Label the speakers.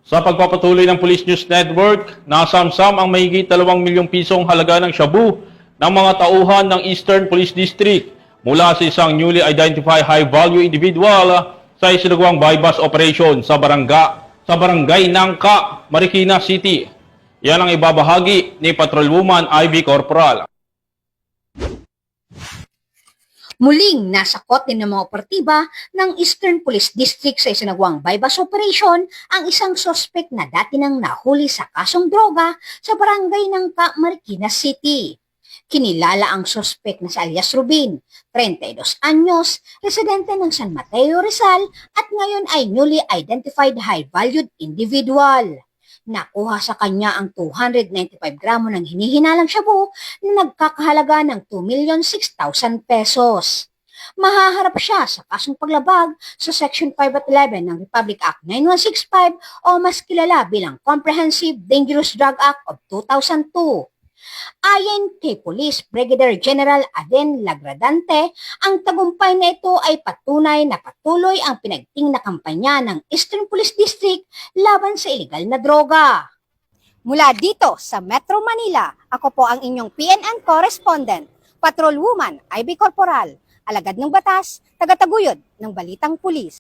Speaker 1: Sa pagpapatuloy ng Police News Network, nasamsam ang mahigit 2 milyong pisong halaga ng shabu ng mga tauhan ng Eastern Police District mula sa isang newly identified high-value individual sa isinagawang bypass operation sa barangay Nangka, Marikina City. Yan ang ibabahagi ni Patrolwoman Ivy Corporal.
Speaker 2: Muling nasakot din ng mga operatiba ng Eastern Police District sa isinagawang bypass operation ang isang sospek na dati nang nahuli sa kasong droga sa barangay Nangka, Marikina City. Kinilala ang sospek na si alias Rubin, 32 anyos, residente ng San Mateo, Rizal at ngayon ay newly identified high-valued individual. Nakuha sa kanya ang 295 gramo ng hinihinalang shabu na nagkakahalaga ng 2,006,000 pesos. Mahaharap siya sa kasong paglabag sa Section 5 at 11 ng Republic Act 9165 o mas kilala bilang Comprehensive Dangerous Drug Act of 2002. Ayon kay Police Brigadier General Aden Lagradante, ang tagumpay na ito ay patunay na patuloy ang pinagting na kampanya ng Eastern Police District laban sa iligal na droga. Mula dito sa Metro Manila, ako po ang inyong PNN correspondent, Patrolwoman Ivy Corporal, alagad ng batas, tagataguyod ng Balitang Pulis.